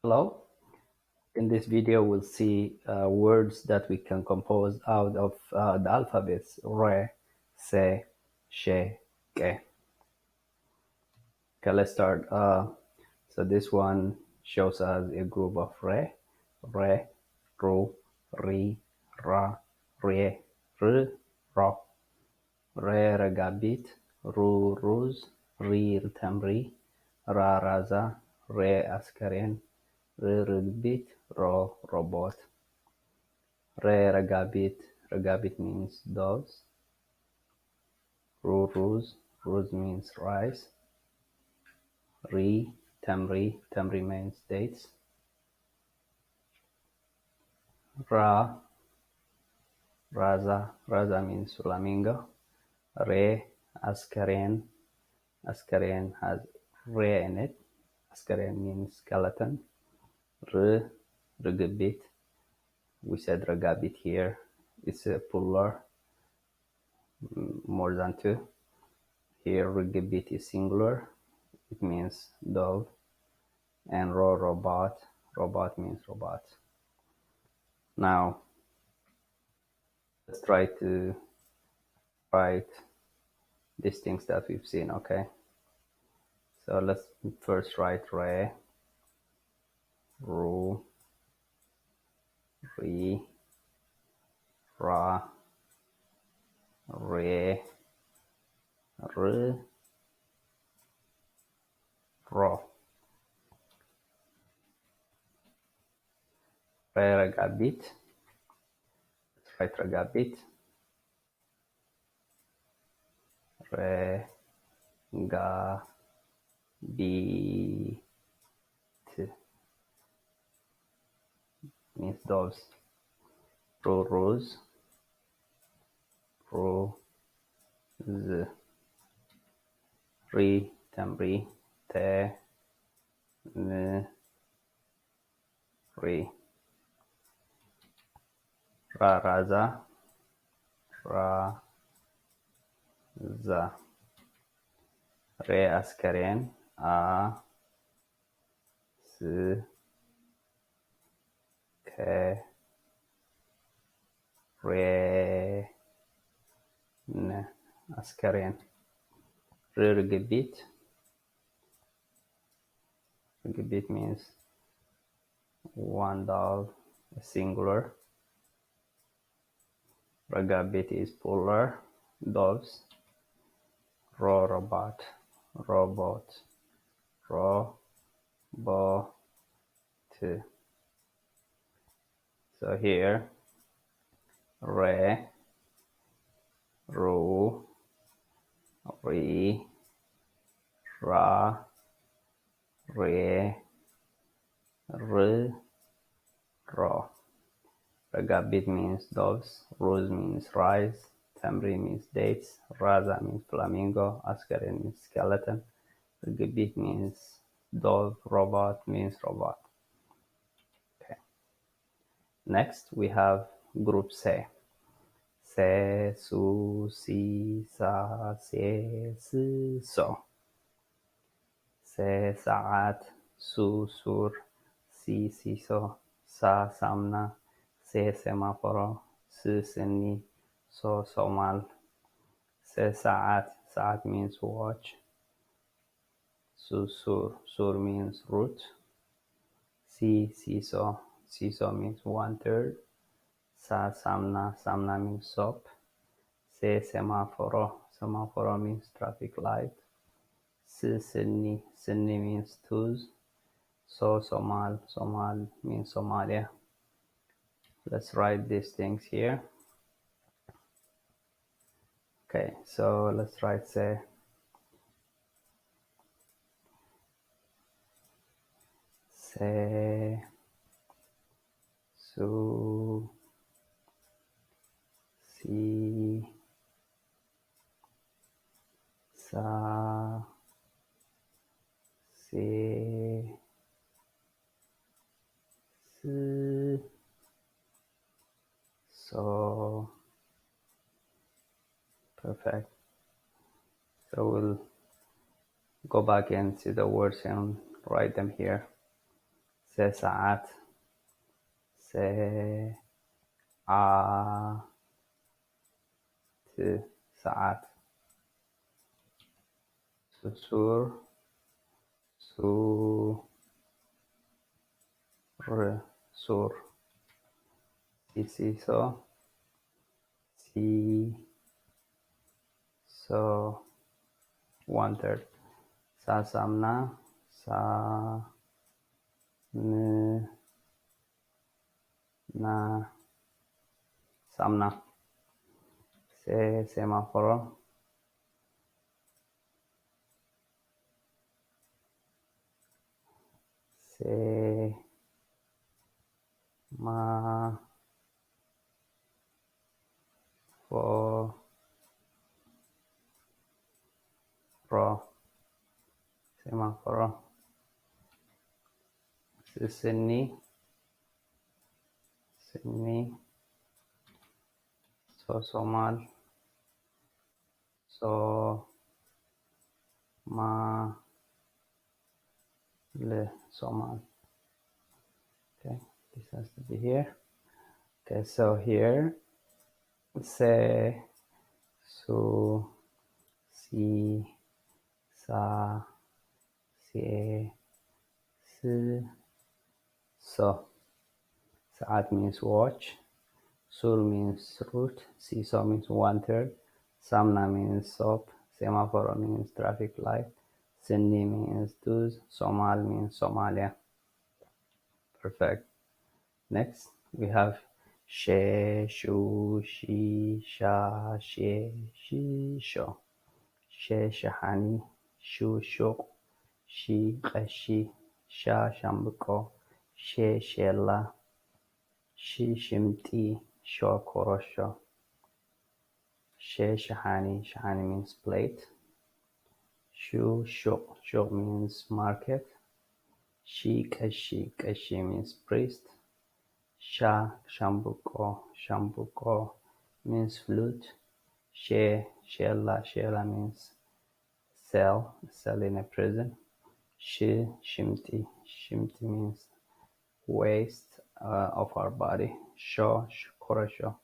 Hello. In this video, we'll see words that we can compose out of the alphabets re, se, she, ke. Okay, let's start. So this one shows us a group of re, ru, ri, ra, re, r, ro. Re regabit, ru ruz, ri temri, ra raza, re askaren, r rugbit, ro robot. Re regabit, regabit means doves. Ru ruz, ruz means rice. Ri temri, temri means dates. Ra raza, raza means flamingo. Re askaren, askaren has re in it. Askaren means skeleton. R regabit, we said regabit here. It's a plural, more than two. Here regabit is singular. It means dove. And ro robot, robot means robot. Now let's try to write these things that we've seen. Okay, so let's first write re, ru, ri, ra, re, r, ro. Re regabit, let's write regabit. Re ga bit means doves. Ru ruz, ru z, ri temri, te n ri. Ra raza, ra za. Re askaren, a s ke re n askaren. R regabit, regabit means one dove, a singular. Regabit is plural, doves. Ro robot, robot, ro bo t. So here re, ru, ri, ra, re, r, ro. Regabit means doves, ruz means rice, temri means dates, raza means flamingo, askaren means skeleton, regabit means dove, robot means robot. Okay. Next we have group se. Se, su, si, sa, se, si, so. Se saat, su sur, si siso, sa samna, se semaforo, si sini, so somal. Se saat, saat means watch. Su sur, sur means root. Si siso, siso means 1/3. Sa samna, samna means soap. Se semaforo, semaforo means traffic light. Si sini, sini means tools. So Somal, Somal means Somalia. Let's write these things here. Okay, so let's write se, se, su, si, sa, se, si, so. Perfect. So we'll go back and see the words and write them here. ساعات ساعات سور سور سيسو سو 1/3 سامنا سامنا سيمافورو سيمافورو سني صومال Somal. Okay, this has to be here. Okay, so here se, su, si, sa, se, si, so. Saat means watch. Sur means route. Siso means 1/3. Samna means soap. Semaphore means traffic light. Sindi means dues. Somal means Somalia. Perfect. Next, we have she, shu, she, sha, she, sho. She, shahani. Shu, shuq. She, qashi. Sha, shambuko. She, shella. She, shimti. Sho, korosho. She, shahani. Shahani means plate. Shu, shuq. Shuq means market. She, kashi. Kashi means priest. Sha, shambuko. Shambuko means flute. She, shella. Shella means cell in a prison. She, shimti. Shimti means waste of our body. Sho, korosho.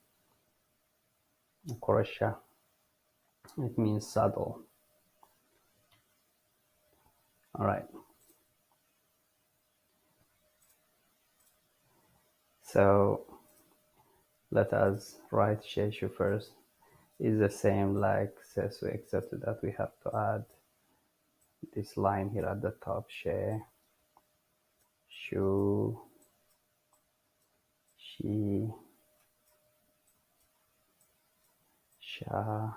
Korosha, it means saddle. All right. So let us write sheshu first. It's the same like sesu, except that we have to add this line here at the top. She, shu, she, sha,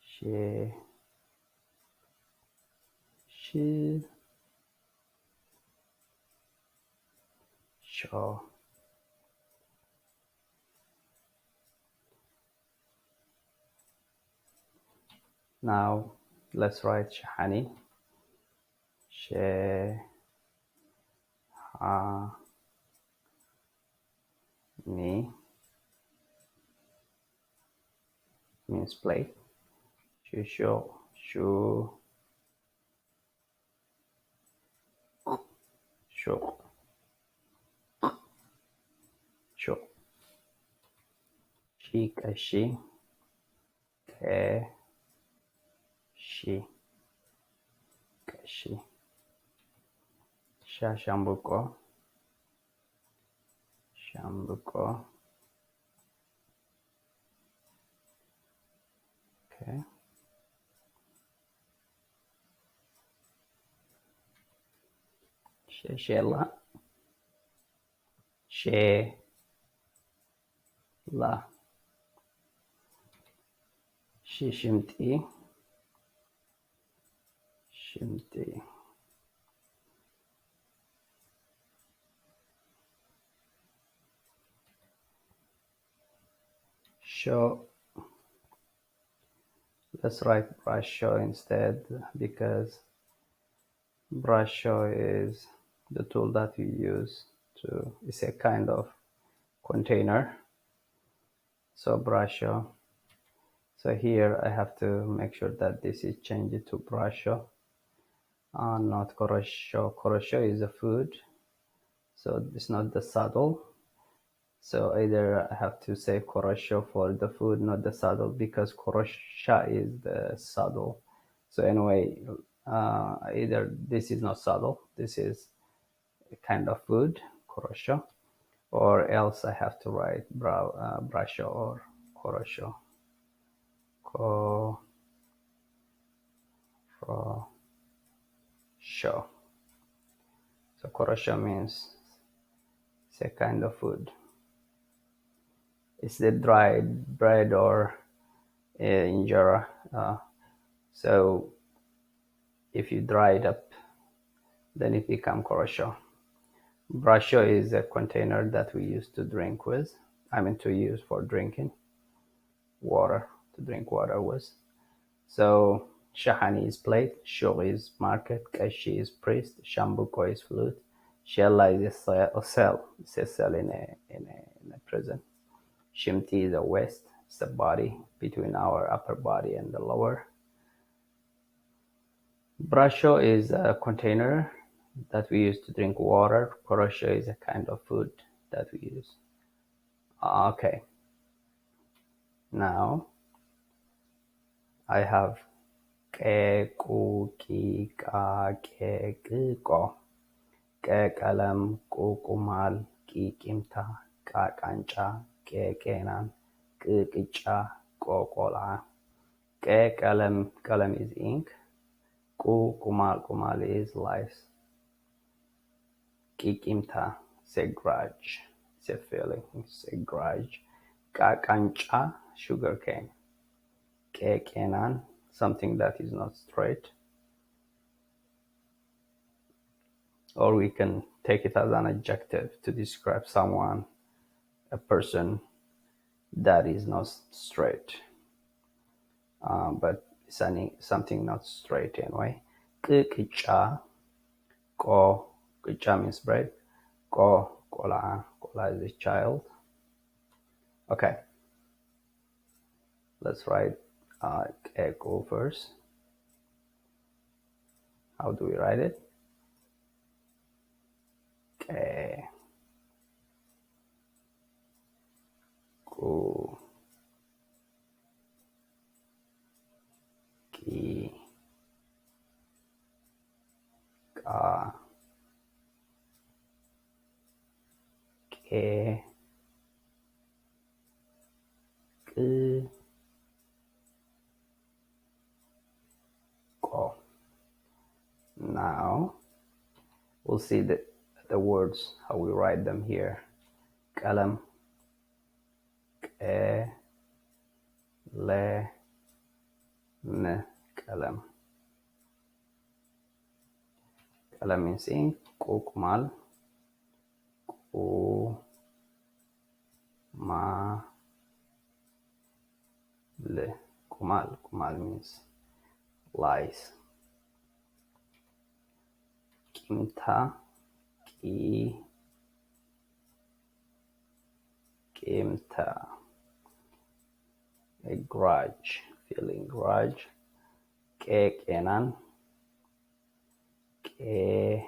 she, sho. Now let's write shahani. She, ha, ni means plate. Shu, sho, shu, sho, sho. She, kashi, ke, shi, kashi. Sha, shambuko, shambuko. Okay. She, shella, she, la. She, shimti, shimti. Sho. Let's write brush show instead, because brush show is the tool that we use to, it's a kind of container. So brush show. So here I have to make sure that this is changed to brush show. Not korosho. Korosho is a food, so it's not the saddle. So either I have to say korosho for the food, not the saddle, because korosha is the saddle. So anyway, either this is not saddle, this is a kind of food, korosho, or else I have to write brasho or korosho. Korosho. So korosho means it's a kind of food. It's the dried bread or injera. So if you dry it up, then it becomes korosho. Brasho is a container that we use to drink with. To use for drinking water, to drink water with. So shahani is plate, shur is market, kashi is priest, shambuko is flute, shella is a cell. It's a cell in a prison. Shimti is a waist. It's the body between our upper body and the lower. Brasho is a container that we use to drink water. Korosho is a kind of food that we use. Okay. Now I have ke, ku, ki, ka, ke, ko. Ke kalam, ku kumal, ki kimta, ka kancha, ke kenan, ki kicha, ko kola. Ke kalam is ink. Ku kumal is lice. Ki kimta, it's a grudge. It's a feeling. It's a grudge. Ka kancha, sugar cane. Ke kenan, something that is not straight. Or we can take it as an adjective to describe someone, a person that is not straight. But it's something not straight anyway. Kicha, ko, kicha means bread. Ko, kola is a child. Okay. Let's write ko first. How do we write it? Ke, ku, ki, ka, ke, ku, ko. Now we'll see the words, how we write them here. Kalam, ke, le, ne, kalam. Kalam means ink. Kumal, ku, ma, le. Kumal means lice. Kimta, ki, kimta. A grudge, feeling grudge. Ke kenan, ke.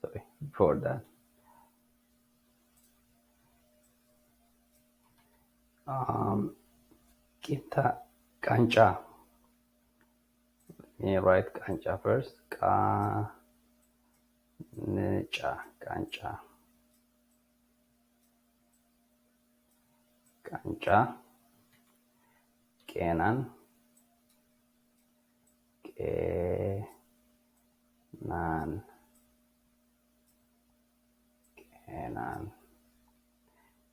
Sorry, before that. Kimta, kancha. Let me write kancha first. Ka, necha, kancha. Kancha. Kenan, kenan, kenan.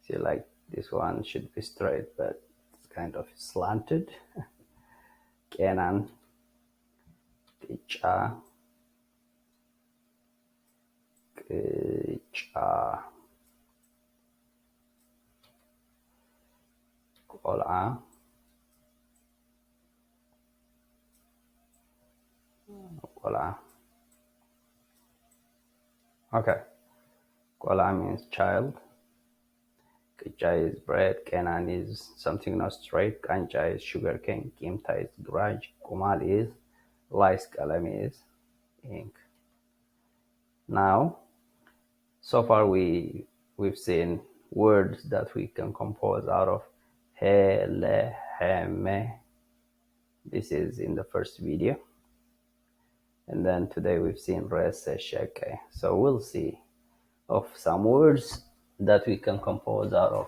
See, like this one should be straight, but it's kind of slanted. Kenan, kicha, kicha, kola, kola. Okay. Kola means child. Kicha is bread. Kenan is something not straight. Kancha is sugar cane. Kimta is grudge. Kumal is lice color is ink. Now, so far we've seen words that we can compose out of he, le, he, me. This is in the first video. And then today we've seen re, se, she, ke. So we'll see of some words that we can compose out of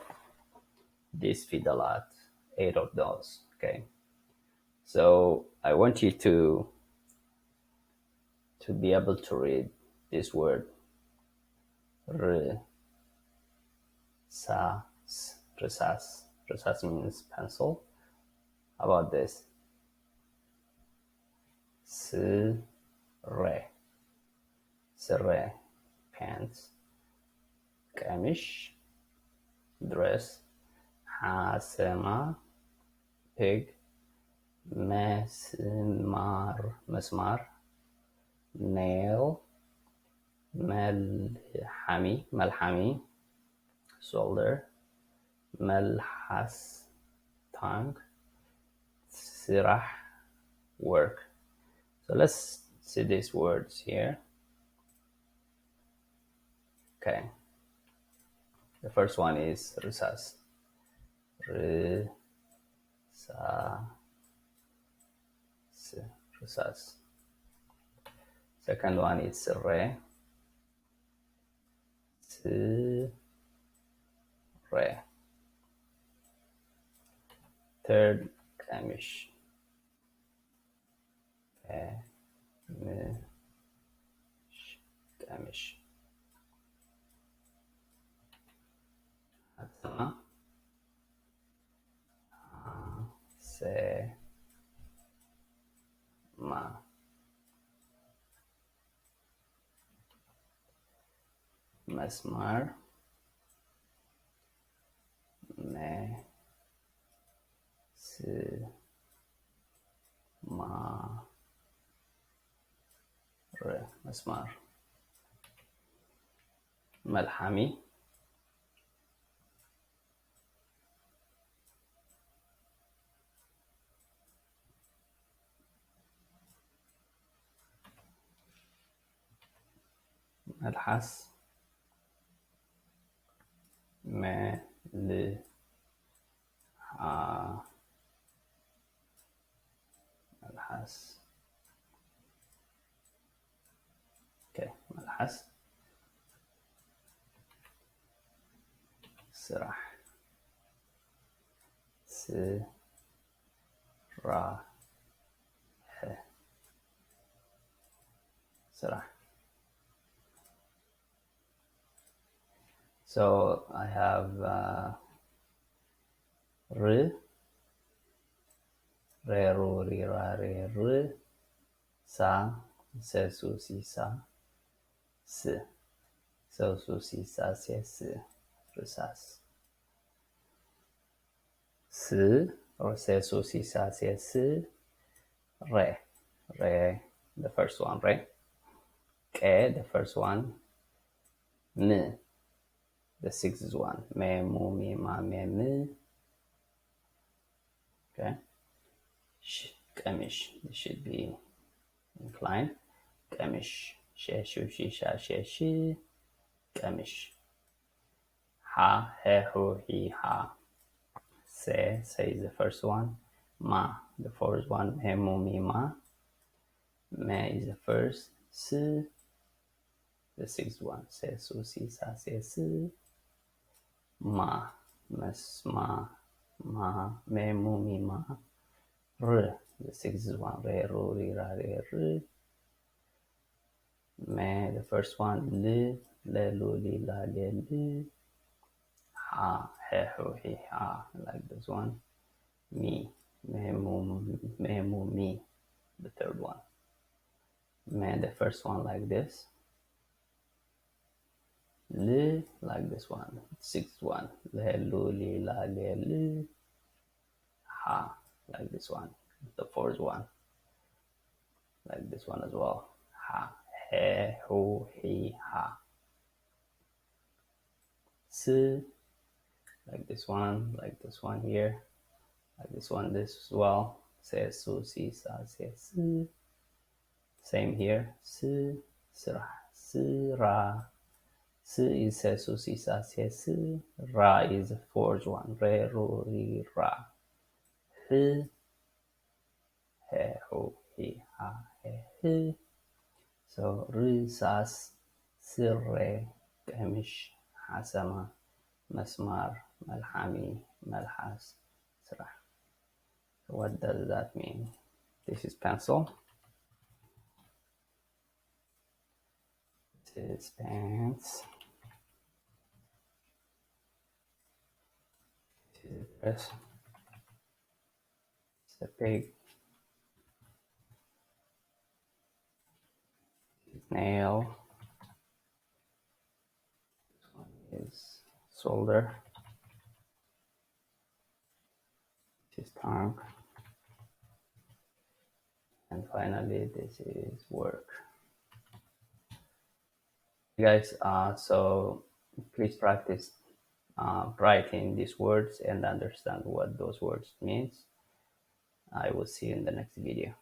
this fidalat, 8 of those. Okay. So I want you to be able to read this word. R, sa, s, resas. Resas means pencil. How about this? S, re. Sere, pants. Kamish, dress. Hasema, pig. Mesmar, mesmar. Nail. Malhami, malhami. Shoulder. Malhas, tongue. Sirah, work. So let's see these words here. Okay. The first one is risas. Risas. Risas. Second one is re. Re. Third, kamish. Kamish. Atma. Se. Ma. Mesmar. Me. Se. Ma. Re. Mesmar. Malhami. Malhas. Me. Le. Ha. Malhas. Okay, malhas. Sirah. Sirah. Sirah. So I have re, ru, ri, ra, re, re, sa, se, su, si, sa, si, so, su, si, sa, se, si, risas. Si, or se, su, si, sa, se, si, re, re, the first one, re, ke, the first one, mi, the sixth one, me, mu, mi, ma, me, mi. Okay. Kamish, this should be inclined. Kamish, she, shu, she, sha, she, she. Kamish. Ha, he, hu, he, ha. Se is the first one. Ma, the fourth one. Me, mu, mi, ma. Me is the first. Si, the sixth one. Se, su, si, sa, se, si. Ma, mes, ma, me, mu, mi, ma. R, the sixth one. Re, ru, ri, ra, re, re. Me, the first one. Li, le, lu, li, la, le, li. Ha, he, hu, he, ha. Like this one. Me, me, mu, mi. The third one. Me, the first one like this. Li, like this one. Sixth one. Le, lu, li, la, le, li. Ha, like this one. The fourth one. Like this one as well. Ha, he, hu, he, ha. Si, like this one here. Like this one, this as well. Se, su, si, sa, se, si. Same here. ስራ ስራ. S is se, su, si, sa, se, s. Ra is the fourth one. Re, ru, ri, ra. H, he, hu, hi, ha, he, h. So, risas, sirre, qamish, hasama, masmar, malhami, malhas, srah. What does that mean? This is pencil. This is pants. This is dress. It's a pig. This is nail. This one is shoulder. This is tongue. And finally, this is work. Guys, so please practice writing these words and understand what those words means. I will see you in the next video.